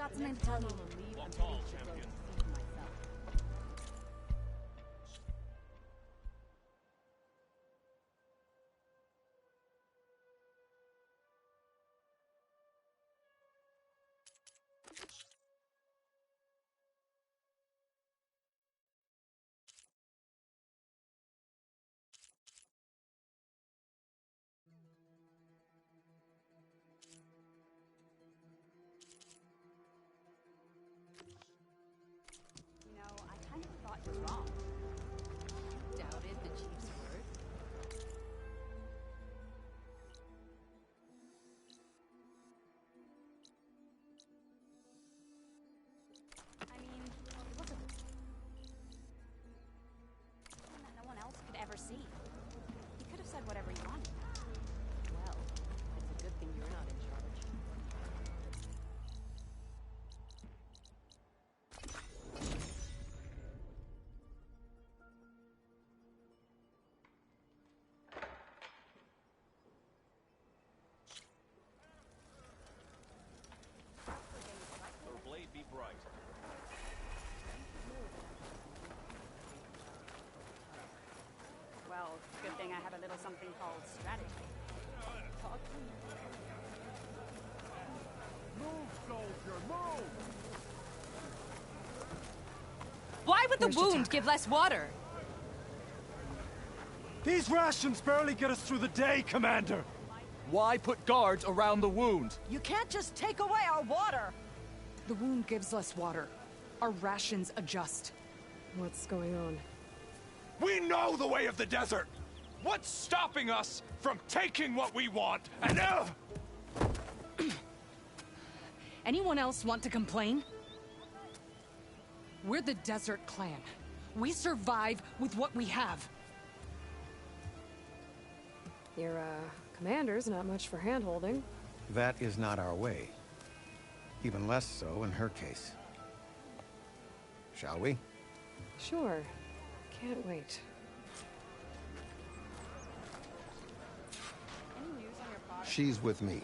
got something to tell you. Walk tall, champion. You know, I kind of thought you were wrong. Doubted the chief's word? I mean, it wasn't something that no one else could ever see. You could have said whatever you wanted. Well, it's a good thing you're not in charge. Her blade be bright. Well, good thing I have a little something called strategy. Move, soldier, move! Why would the Where's wound Jataka? give less water? These rations barely get us through the day, Commander! Why put guards around the wound? You can't just take away our water! The wound gives less water. Our rations adjust. What's going on? We know the way of the desert! What's stopping us from taking what we want and Anyone else want to complain? We're the Desert Clan. We survive with what we have. Your, commander's not much for hand-holding. That is not our way. Even less so in her case. Shall we? Sure. Can't wait. Any news on your father? She's with me.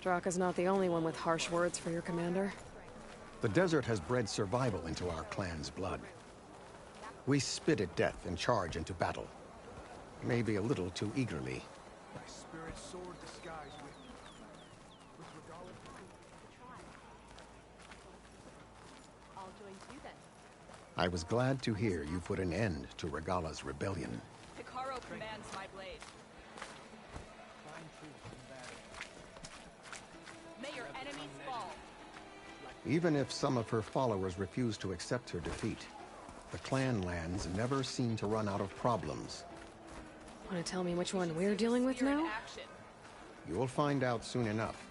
Draka's not the only one with harsh words for your commander. The desert has bred survival into our clan's blood. We spit at death and charge into battle. Maybe a little too eagerly. My spirit sword disguised with Regala. I'll join you then. I was glad to hear you put an end to Regala's rebellion. Picaro commands my blade. May your enemies fall. Even if some of her followers refuse to accept her defeat, the clan lands never seem to run out of problems. Want to tell me which one we're dealing with Spear in now? action. You'll find out soon enough.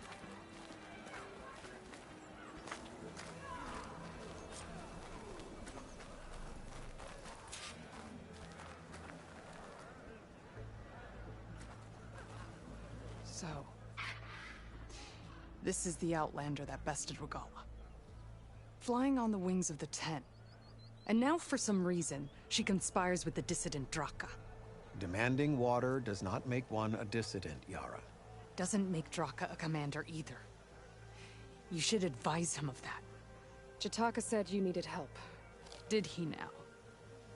So... this is the Outlander that bested Regala. Flying on the wings of the Ten. And now, for some reason, she conspires with the dissident Draka. Demanding water does not make one a dissident, Yara. Doesn't make Draka a commander either. You should advise him of that. Jataka said you needed help. Did he now?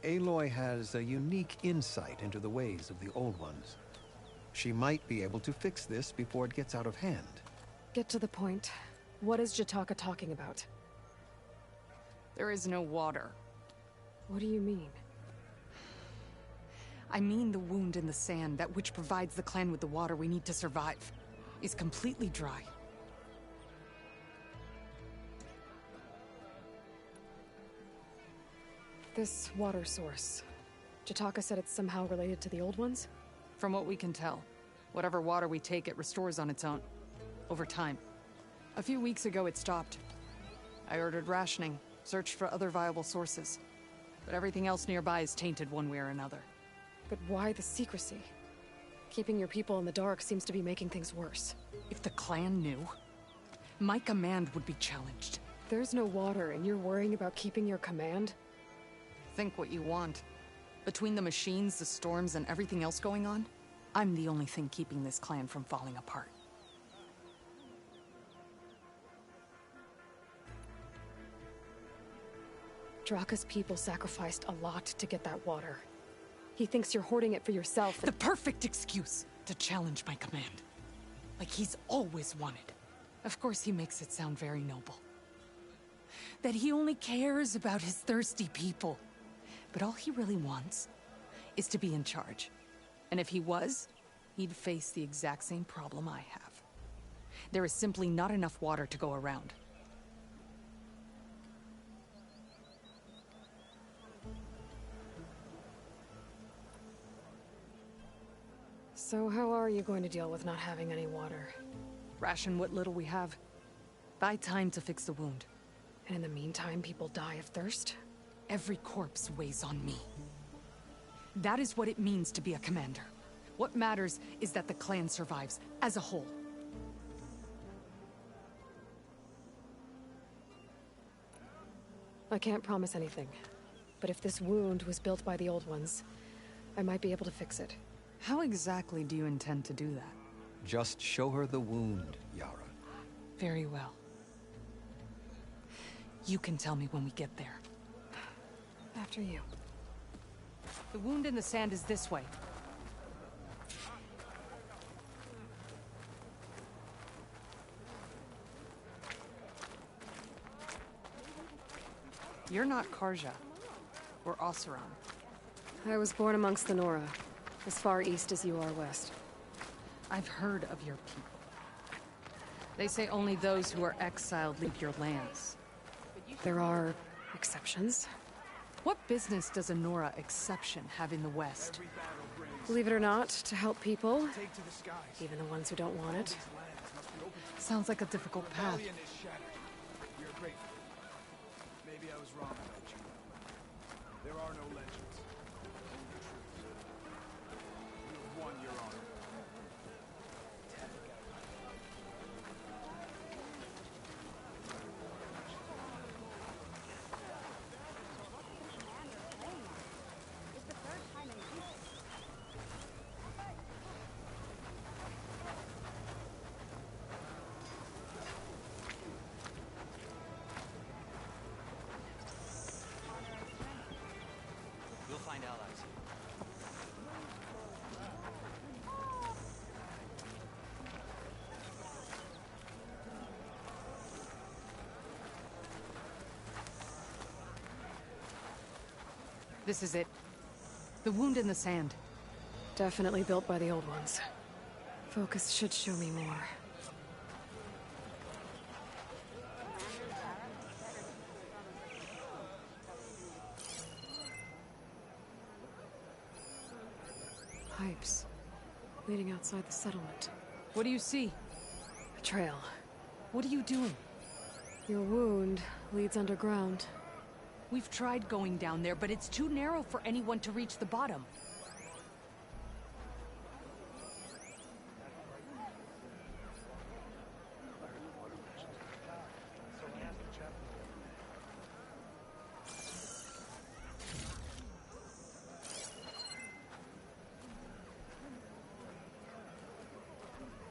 Aloy has a unique insight into the ways of the Old Ones. She might be able to fix this before it gets out of hand. Get to the point. What is Jataka talking about? There is no water. What do you mean? I mean the wound in the sand, that which provides the clan with the water we need to survive, is completely dry. This water source. Jataka said it's somehow related to the Old Ones? From what we can tell, whatever water we take, it restores on its own. Over time. A few weeks ago, it stopped. I ordered rationing, searched for other viable sources. But everything else nearby is tainted one way or another. But why the secrecy? Keeping your people in the dark seems to be making things worse. If the clan knew, my command would be challenged. There's no water and you're worrying about keeping your command? Think what you want. Between the machines, the storms, and everything else going on, I'm the only thing keeping this clan from falling apart. Draka's people sacrificed a lot to get that water. He thinks you're hoarding it for yourself. The perfect excuse to challenge my command. Like he's always wanted. Of course he makes it sound very noble. That he only cares about his thirsty people. But all he really wants is to be in charge. And if he was, he'd face the exact same problem I have. There is simply not enough water to go around. So how are you going to deal with not having any water? Ration what little we have. Buy time to fix the wound. And in the meantime, people die of thirst? Every corpse weighs on me. That is what it means to be a commander. What matters is that the clan survives, as a whole. I can't promise anything. But if this wound was built by the old ones, I might be able to fix it. How exactly do you intend to do that? Just show her the wound, Yara. Very well. You can tell me when we get there. After you. The wound in the sand is this way. You're not Karja, or Oseram. I was born amongst the Nora, as far east as you are west. I've heard of your people. They say only those who are exiled leave your lands. There are exceptions. What business does a Nora exception have in the West? Believe it or not, to help people, even the ones who don't want it. Sounds like a difficult path. Maybe I was wrong about you. There are no legends. You have won your honor. It's the third time in weeks. You'll find allies. This is it. The wound in the sand. Definitely built by the old ones. Focus should show me more. Pipes. Leading outside the settlement. What do you see? A trail. What are you doing? Your wound leads underground. We've tried going down there, but it's too narrow for anyone to reach the bottom.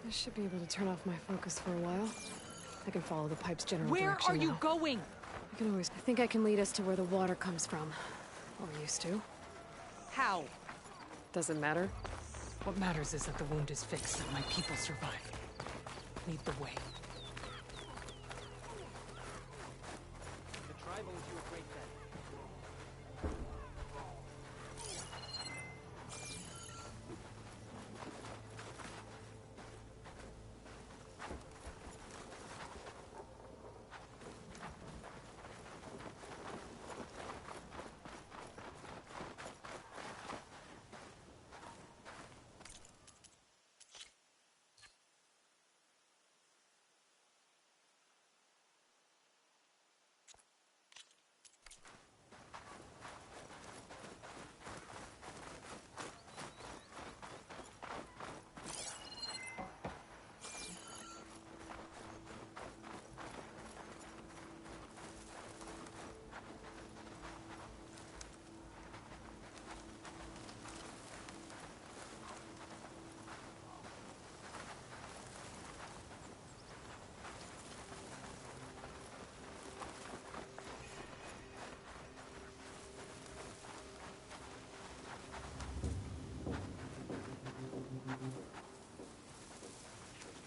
I should be able to turn off my focus for a while. I can follow the pipe's general Where direction are you now. going? I can always... I think I can lead us to where the water comes from. Or used to. How? Doesn't matter. What matters is that the wound is fixed and my people survive. Lead the way. The tribe owes you a great debt.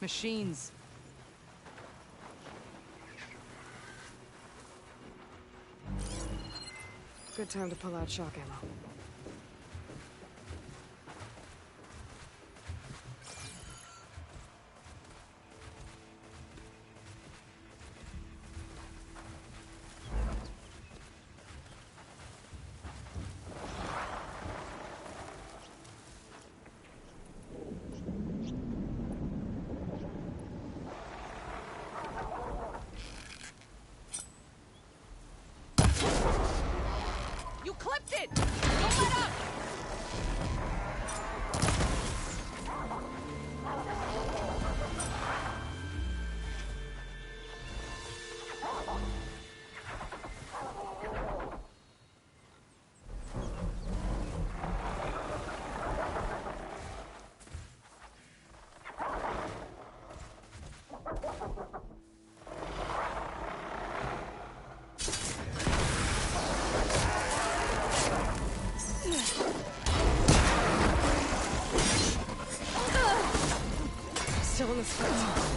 Machines. Good time to pull out shock ammo. You clipped it! Don't let up! Still in the spot.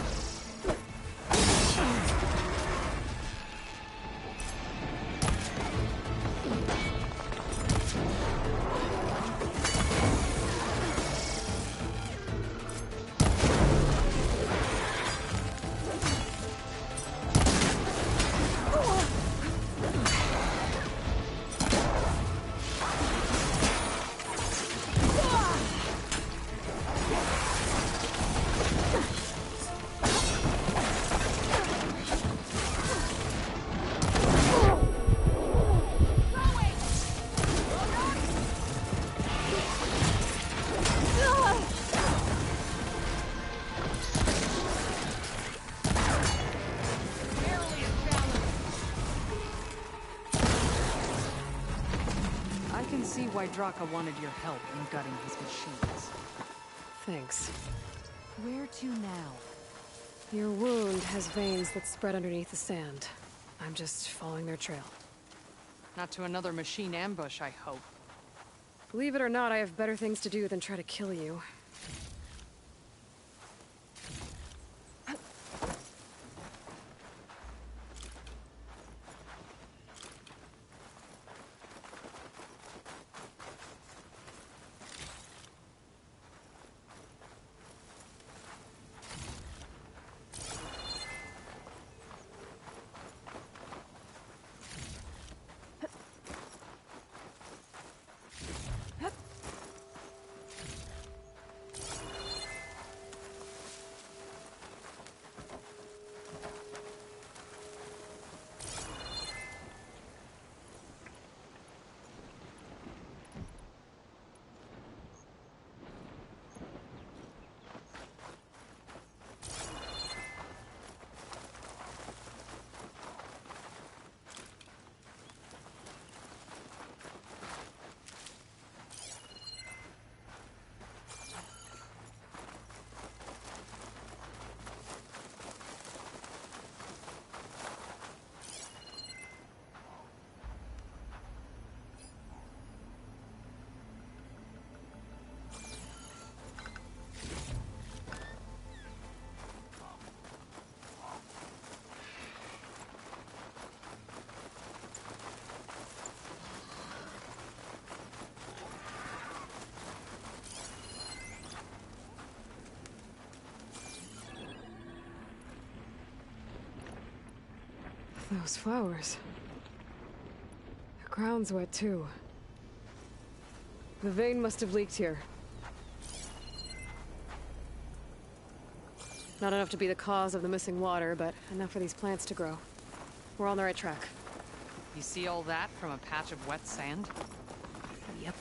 I can see why Draka wanted your help in gutting his machines. Thanks. Where to now? Your wound has veins that spread underneath the sand. I'm just following their trail. Not to another machine ambush, I hope. Believe it or not, I have better things to do than try to kill you. Those flowers. The ground's wet too. The vein must have leaked here. Not enough to be the cause of the missing water, but enough for these plants to grow. We're on the right track. You see all that from a patch of wet sand? Yep.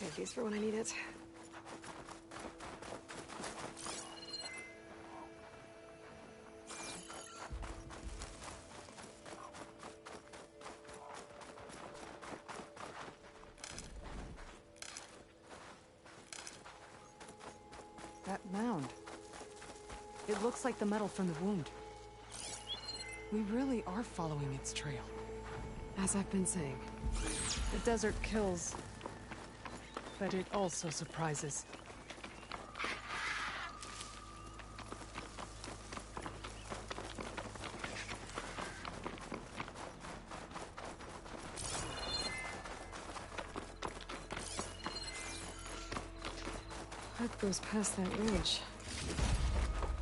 Save these for when I need it. That mound. It looks like the metal from the wound. We really are following its trail. As I've been saying. The desert kills, but it also surprises. That goes past that ridge.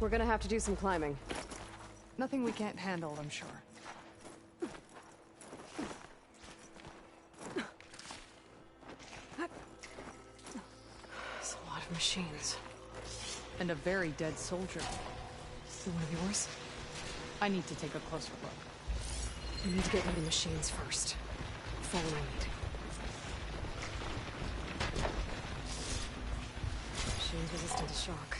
We're gonna have to do some climbing. Nothing we can't handle, I'm sure. There's a lot of machines. And a very dead soldier. Is it one of yours? I need to take a closer look. We need to get rid of the machines first. Follow my lead. Machines resistant to shock.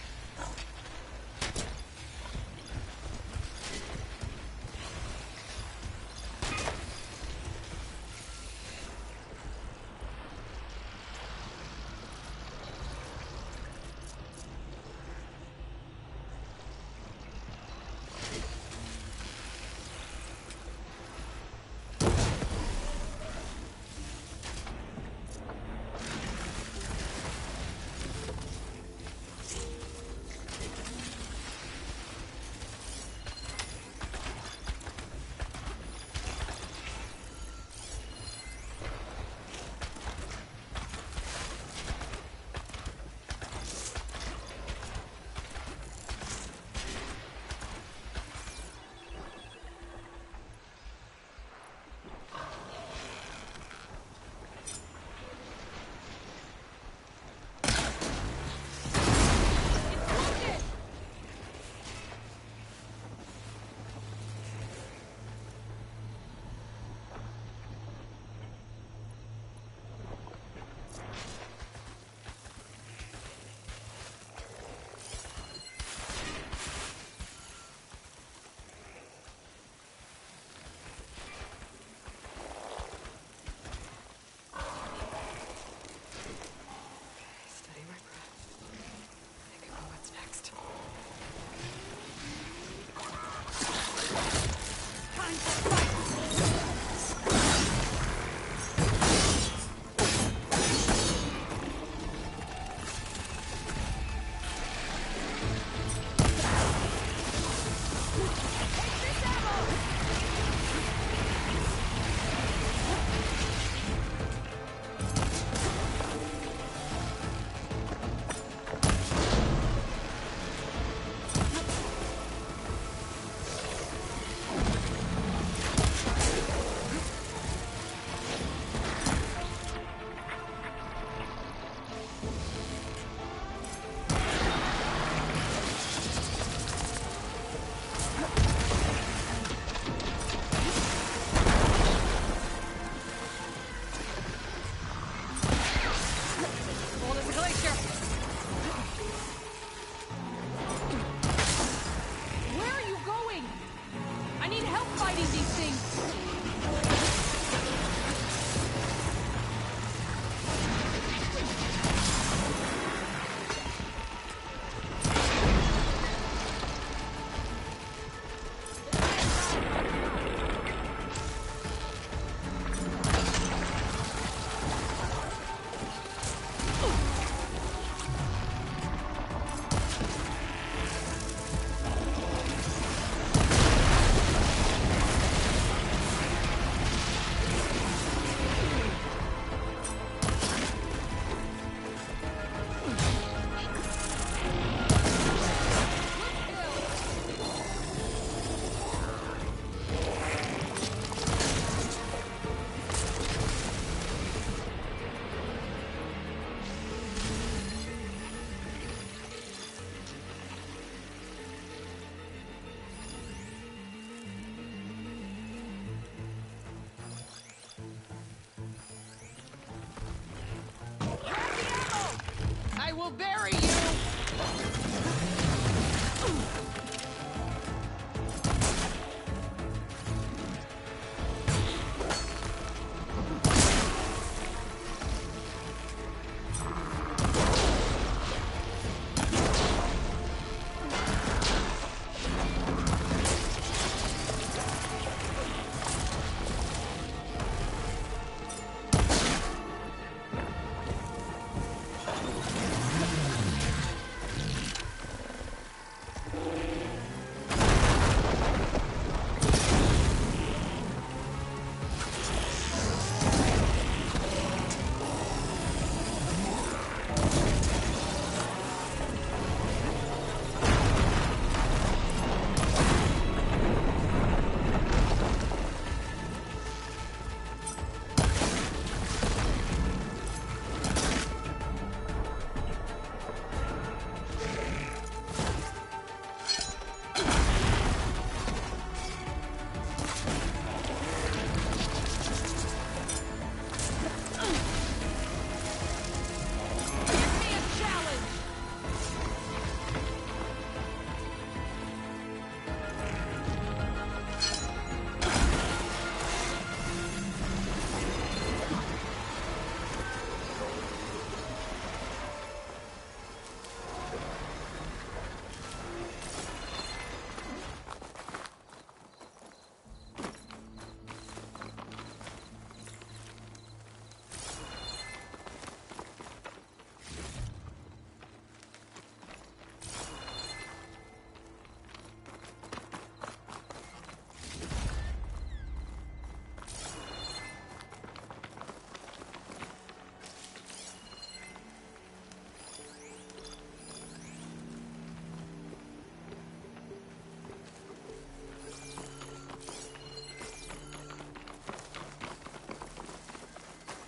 I will bury you!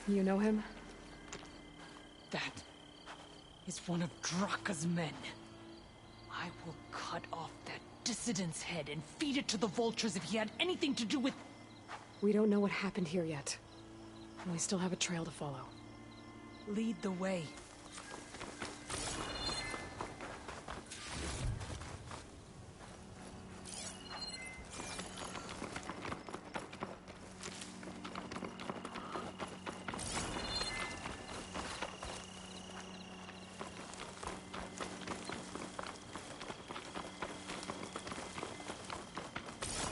You know him? That is one of Draka's men. I will cut off that dissident's head and feed it to the vultures if he had anything to do with... We don't know what happened here yet. And we still have a trail to follow. Lead the way.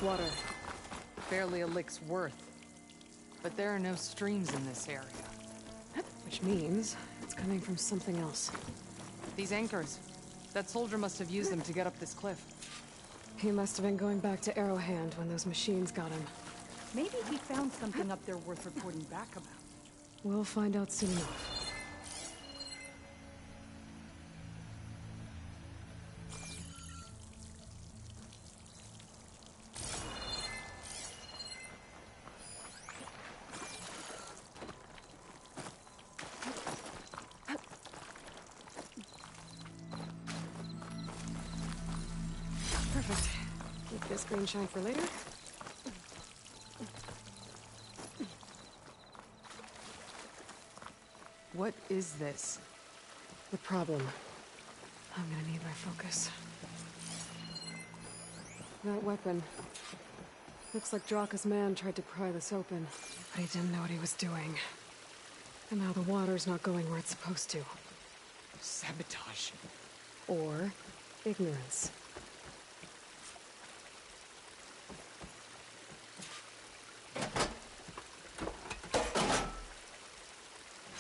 Water. Barely a lick's worth. But there are no streams in this area. Which means it's coming from something else. These anchors. That soldier must have used them to get up this cliff. He must have been going back to Arrowhand when those machines got him. Maybe he found something up there worth reporting back about. We'll find out soon enough. Perfect. Keep this green shine for later. What is this? The problem. I'm gonna need my focus. That weapon. Looks like Draka's man tried to pry this open, but he didn't know what he was doing. And now the water's not going where it's supposed to. Sabotage. Or ignorance.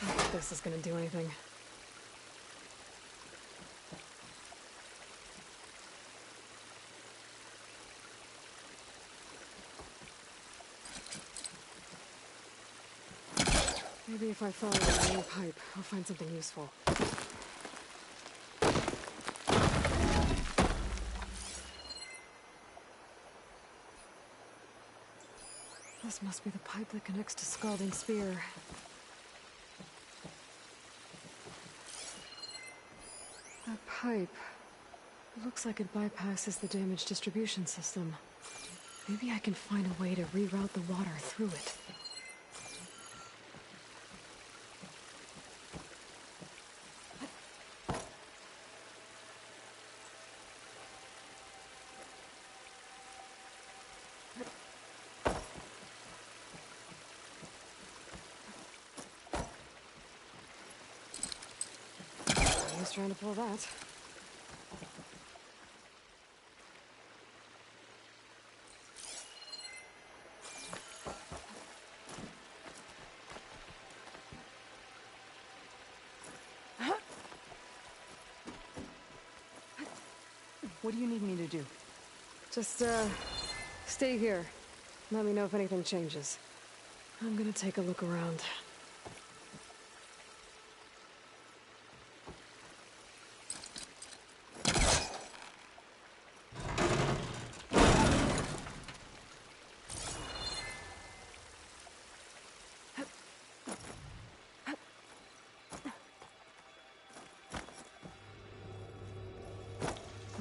I don't think this is gonna do anything. Maybe if I follow the main pipe, I'll find something useful. This must be the pipe that connects to Scalding Spear. That pipe... looks like it bypasses the damage distribution system. Maybe I can find a way to reroute the water through it. was trying to pull that. What do you need me to do? Just, stay here. Let me know if anything changes. I'm gonna take a look around.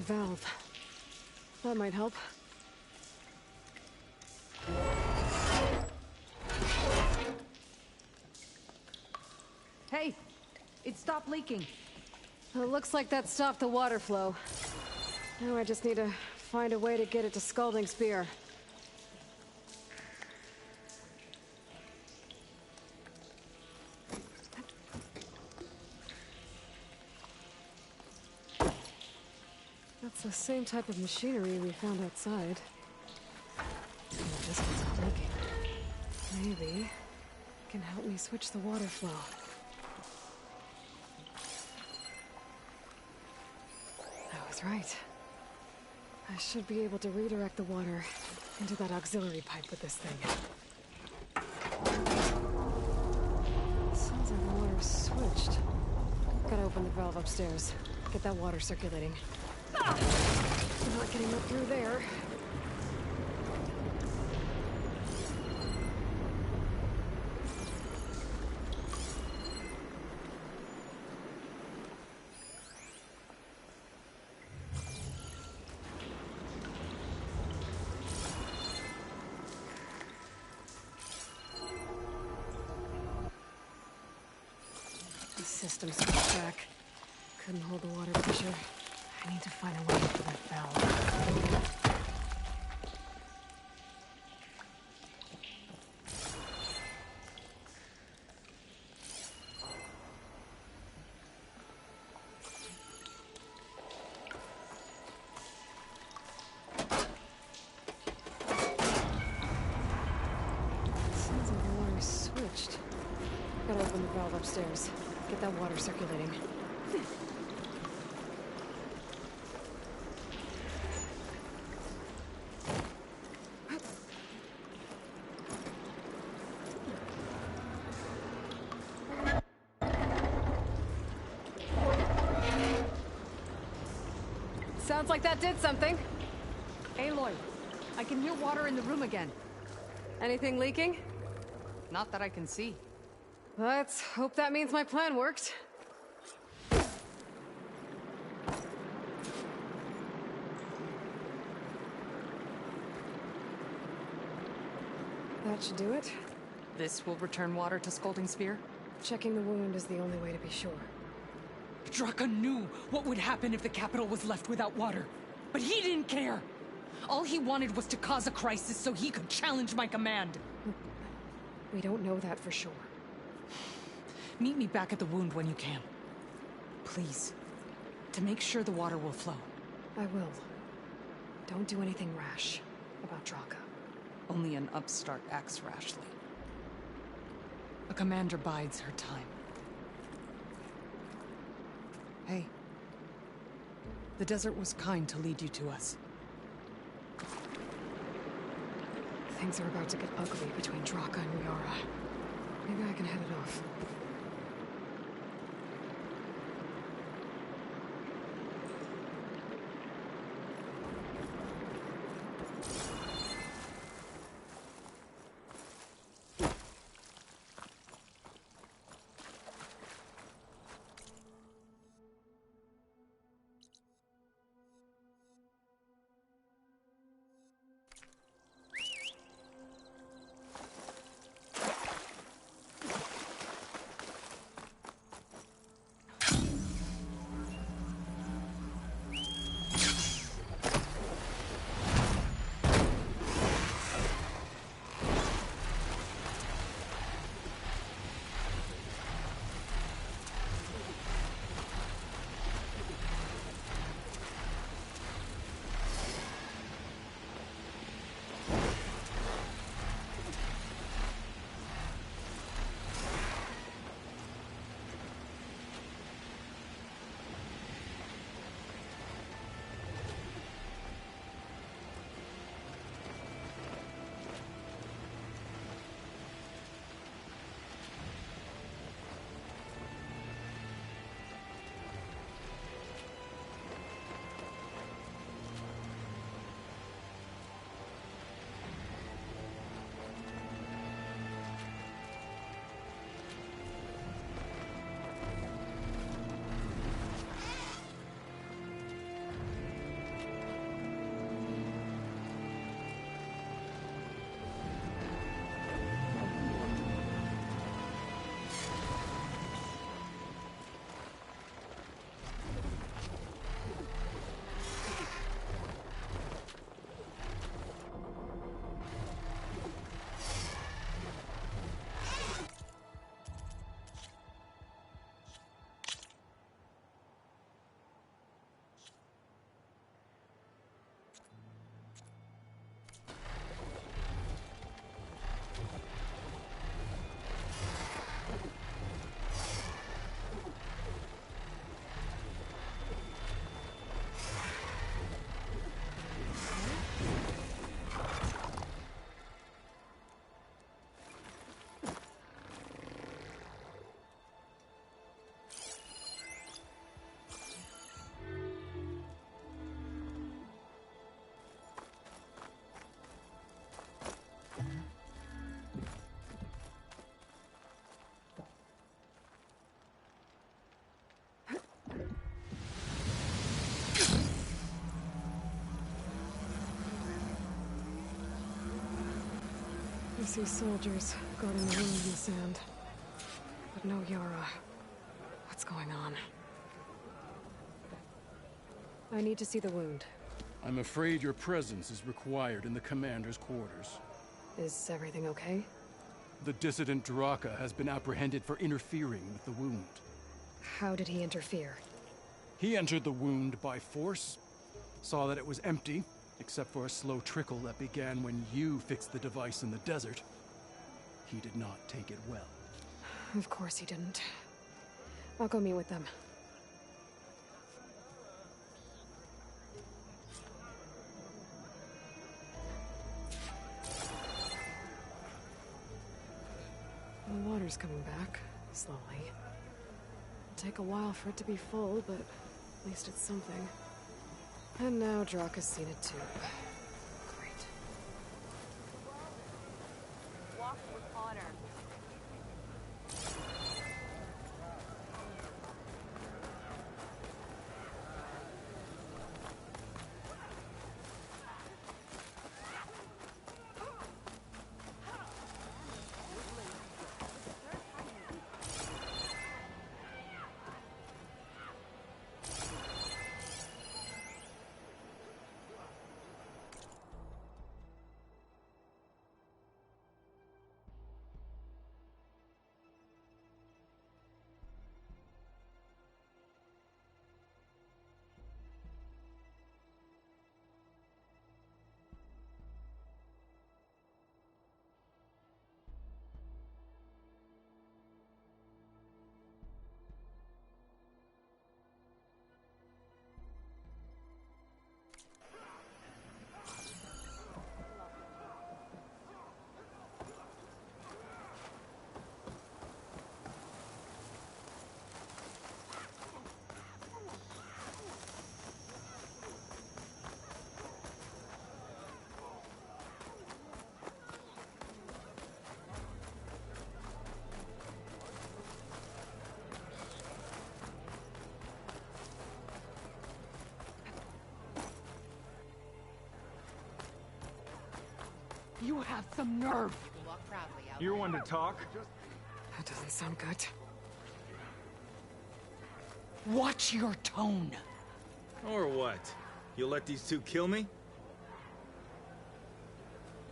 Valve. That might help. Hey! It stopped leaking. It looks like that stopped the water flow. Now I just need to find a way to get it to Scalding Spear. That's the same type of machinery we found outside. And this one's not leaking. Maybe it can help me switch the water flow. I was right. I should be able to redirect the water into that auxiliary pipe with this thing. Sounds like the water's switched. Gotta open the valve upstairs. Get that water circulating. I'm not getting up through there. The system's back. Couldn't hold the water pressure. I need to find a way for that valve. Sounds like the water's switched. Gotta open the valve upstairs. Get that water circulating. Sounds like that did something. Aloy, I can hear water in the room again. Anything leaking? Not that I can see. Let's hope that means my plan worked. That should do it. This will return water to Scalding Spear? Checking the wound is the only way to be sure. Draka knew what would happen if the capital was left without water. But he didn't care! All he wanted was to cause a crisis so he could challenge my command. We don't know that for sure. Meet me back at the wound when you can. Please. To make sure the water will flow. I will. Don't do anything rash about Draka. Only an upstart acts rashly. A commander bides her time. Hey. The desert was kind to lead you to us. Things are about to get ugly between Draka and Riara. Maybe I can head it off. I see soldiers guarding the wound in the sand. But no Yara. What's going on? I need to see the wound. I'm afraid your presence is required in the commander's quarters. Is everything okay? The dissident Draka has been apprehended for interfering with the wound. How did he interfere? He entered the wound by force, saw that it was empty, except for a slow trickle that began when you fixed the device in the desert. He did not take it well. Of course he didn't. I'll go meet with them. The water's coming back, slowly. It'll take a while for it to be full, but at least it's something. And now Draka's seen it too. Great. Walk with honor. You have some nerve. You can walk proudly out. You're one to talk. That doesn't sound good. Watch your tone. Or what? You'll let these two kill me?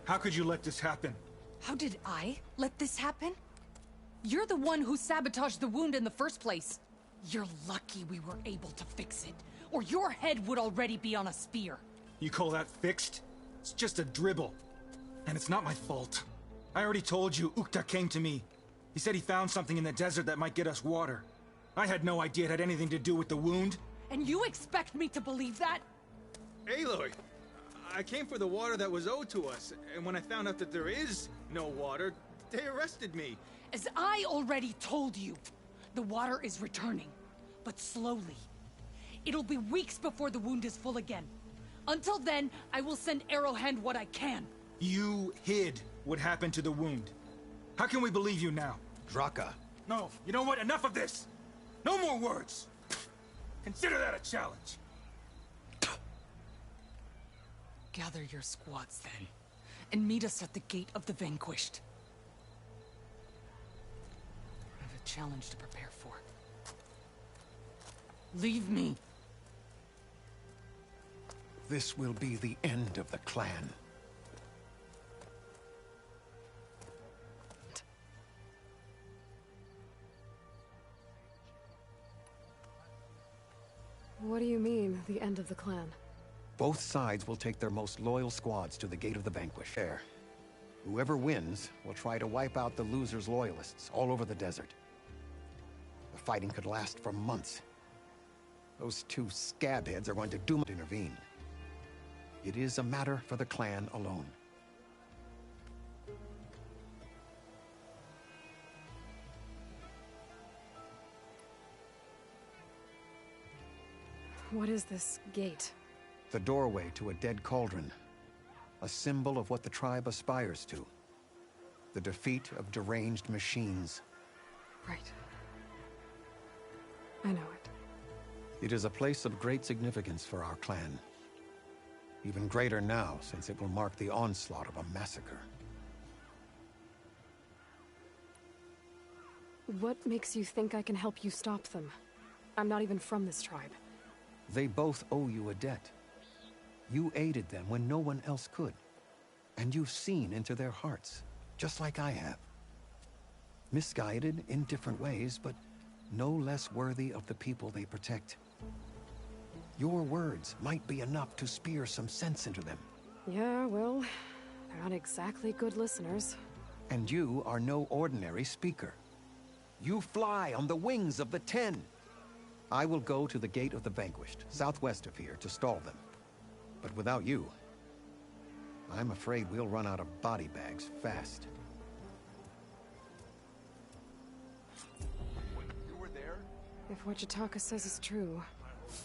How could you let this happen? How did I let this happen? You're the one who sabotaged the wound in the first place. You're lucky we were able to fix it, or your head would already be on a spear. You call that fixed? It's just a dribble. And it's not my fault. I already told you, Ukta came to me. He said he found something in the desert that might get us water. I had no idea it had anything to do with the wound. And you expect me to believe that? Aloy, I came for the water that was owed to us, and when I found out that there is no water, they arrested me. As I already told you, the water is returning, but slowly. It'll be weeks before the wound is full again. Until then, I will send Arrowhand what I can. You hid what happened to the wound. How can we believe you now? Draka. No, you know what? Enough of this! No more words! Consider that a challenge. Gather your squads then, and meet us at the Gate of the Vanquished. I have a challenge to prepare for. Leave me. This will be the end of the clan. What do you mean, the end of the clan? Both sides will take their most loyal squads to the Gate of the Vanquished. There. Whoever wins will try to wipe out the loser's loyalists all over the desert. The fighting could last for months. Those two scabheads are going to doom to intervene. It is a matter for the clan alone. What is this gate? The doorway to a dead cauldron. A symbol of what the tribe aspires to. The defeat of deranged machines. Right. I know it. It is a place of great significance for our clan. Even greater now, since it will mark the onslaught of a massacre. What makes you think I can help you stop them? I'm not even from this tribe. They both owe you a debt. You aided them when no one else could. And you've seen into their hearts, just like I have. Misguided in different ways, but no less worthy of the people they protect. Your words might be enough to spear some sense into them. Yeah, well, they're not exactly good listeners. And you are no ordinary speaker. You fly on the wings of the 10. I will go to the Gate of the Vanquished, southwest of here, to stall them. But without you, I'm afraid we'll run out of body bags fast. You were there? If what Jataka says is true,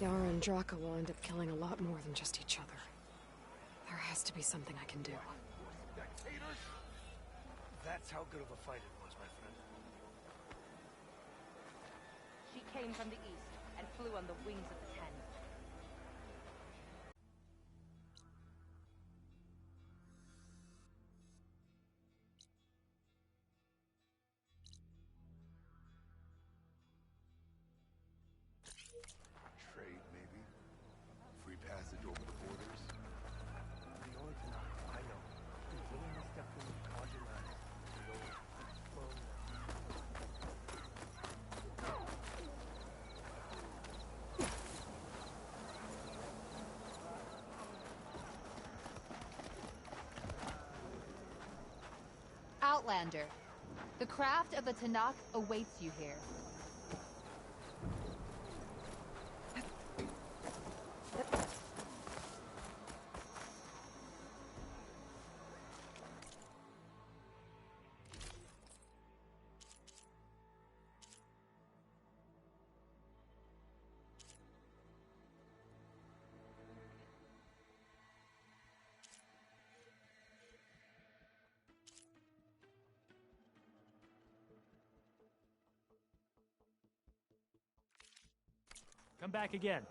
Yara and Draka will end up killing a lot more than just each other. There has to be something I can do. Spectators? That's how good of a fight it was, my friend. She came from the east and flew on the wings of the 10. Trade, maybe? Free passage over the borders? The only thing I know is willing to step in marginalized. Outlander, the craft of the Tanakh awaits you here. Come back again.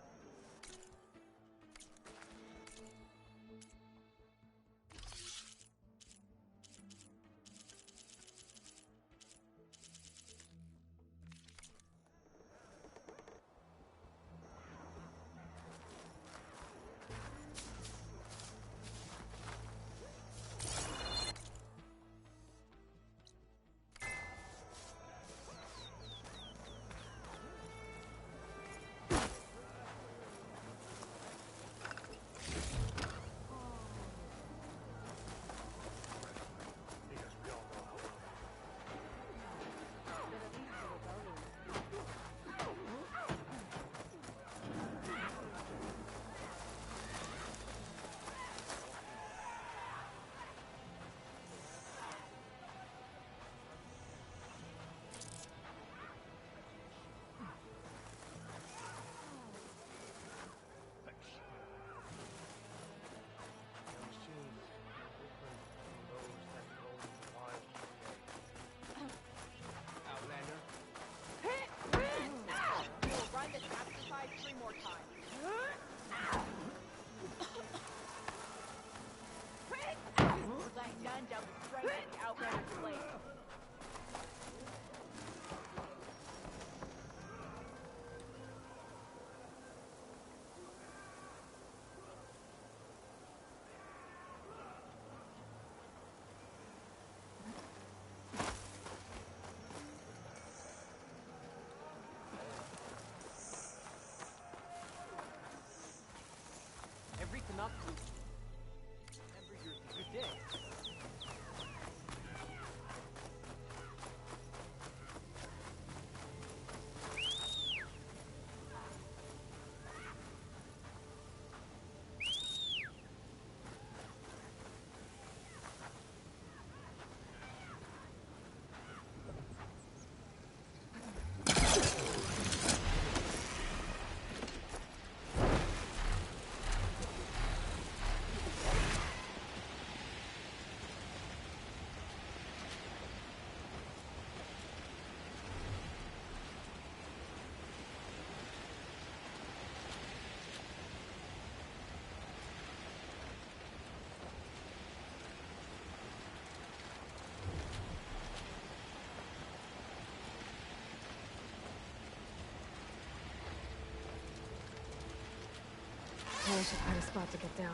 Probably should find a spot to get down.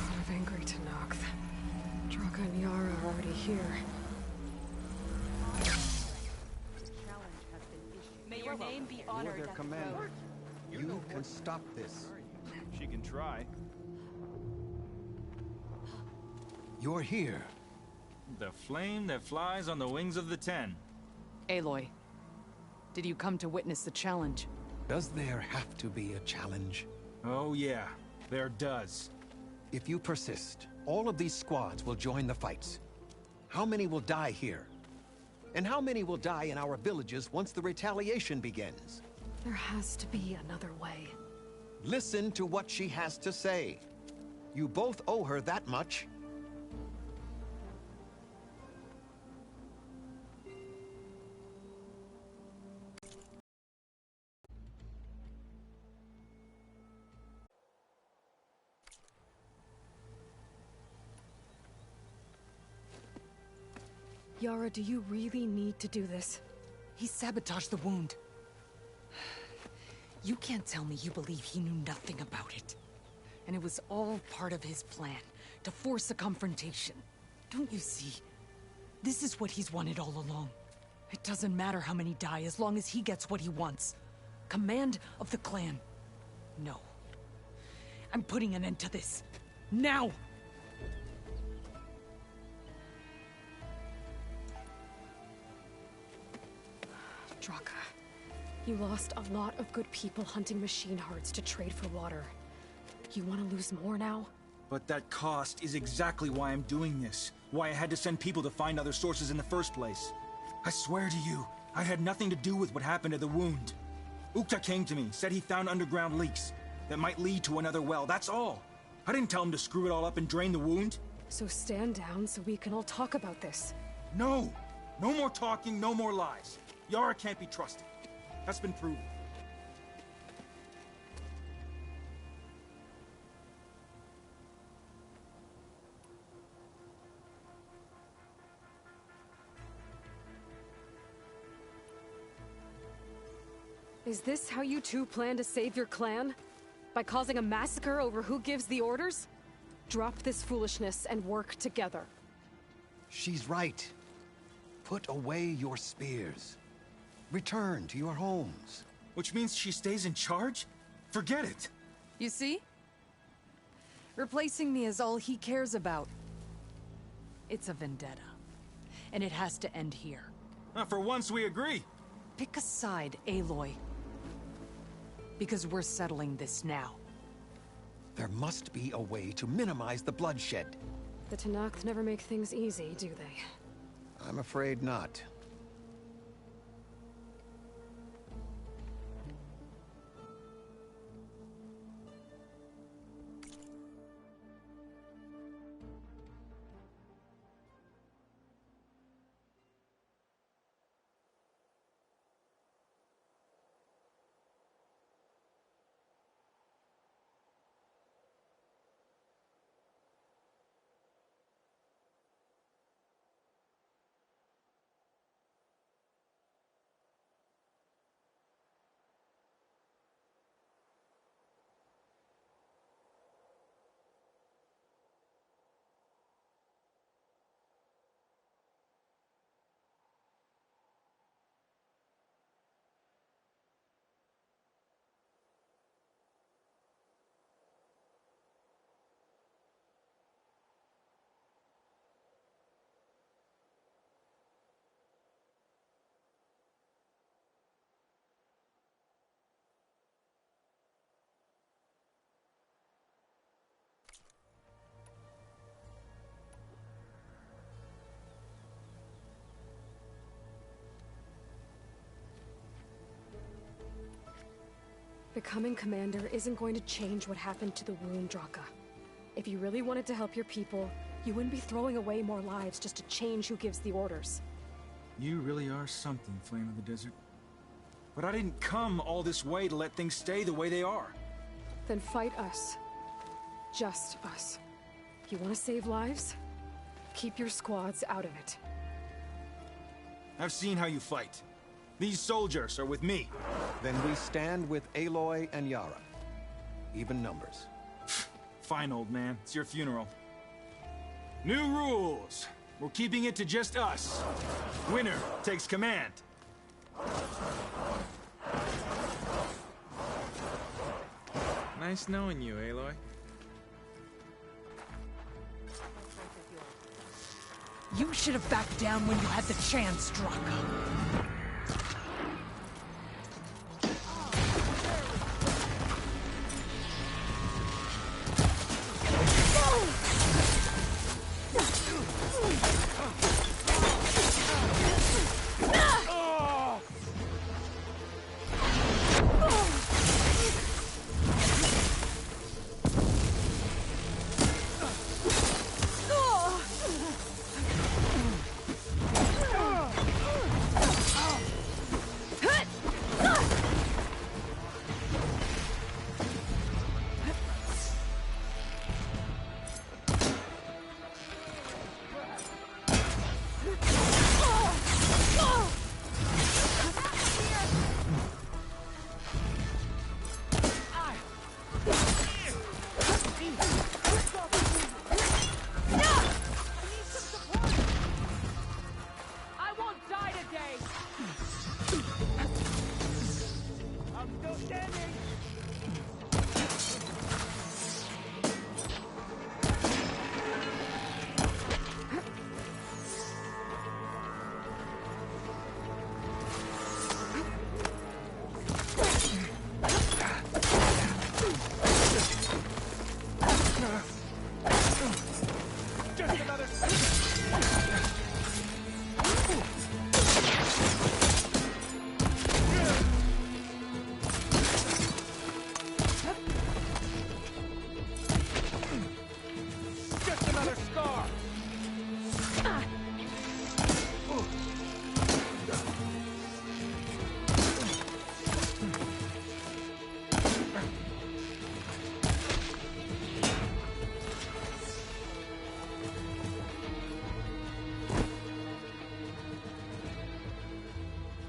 Of angry Tenakth. Draka and Yara are already here. May your name be honored their at the commander. throne. You can stop this. She can try. You're here. The flame that flies on the wings of the Ten. Aloy, did you come to witness the challenge? Does there have to be a challenge? Oh yeah, there does. If you persist, all of these squads will join the fights. How many will die here? And how many will die in our villages once the retaliation begins? There has to be another way. Listen to what she has to say. You both owe her that much. Yara, do you really need to do this? He sabotaged the wound. You can't tell me you believe he knew nothing about it. And it was all part of his plan, to force a confrontation. Don't you see? This is what he's wanted all along. It doesn't matter how many die as long as he gets what he wants. Command of the clan. No. I'm putting an end to this. Now! Draka, you lost a lot of good people hunting machine hearts to trade for water. You want to lose more now? But that cost is exactly why I'm doing this. Why I had to send people to find other sources in the first place. I swear to you, I had nothing to do with what happened to the wound. Ukta came to me, said he found underground leaks that might lead to another well, that's all. I didn't tell him to screw it all up and drain the wound. So stand down so we can all talk about this. No! No more talking, no more lies. Yara can't be trusted. That's been proven. Is this how you two plan to save your clan? By causing a massacre over who gives the orders? Drop this foolishness and work together. She's right. Put away your spears. Return to your homes. Which means she stays in charge? Forget it. You see? Replacing me is all he cares about. It's a vendetta. And it has to end here. For once we agree. Pick a side, Aloy. Because we're settling this now. There must be a way to minimize the bloodshed. The Tenakth never make things easy, do they? I'm afraid not. Becoming commander isn't going to change what happened to the wound, Draka. If you really wanted to help your people, you wouldn't be throwing away more lives just to change who gives the orders. You really are something, Flame of the Desert. But I didn't come all this way to let things stay the way they are. Then fight us. Just us. You want to save lives? Keep your squads out of it. I've seen how you fight. These soldiers are with me. Then we stand with Aloy and Yara. Even numbers. Fine, old man. It's your funeral. New rules. We're keeping it to just us. Winner takes command. Nice knowing you, Aloy. You should have backed down when you had the chance, Draka.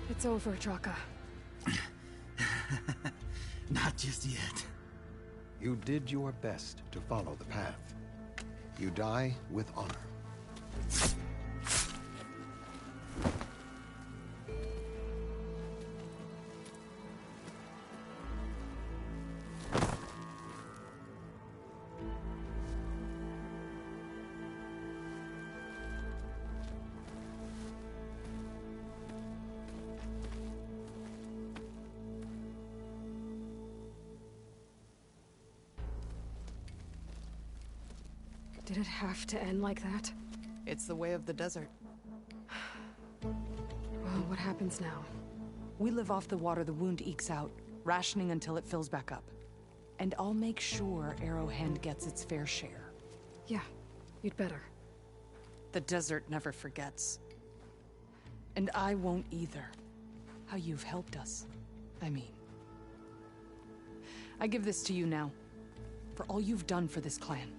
It's over, Draka. Not just yet. You did your best to follow the path. You die with honor. Did it have to end like that? It's the way of the desert. Well, what happens now? We live off the water the wound ekes out, rationing until it fills back up. And I'll make sure Arrowhand gets its fair share. Yeah, you'd better. The desert never forgets. And I won't either. How you've helped us, I mean. I give this to you now, for all you've done for this clan.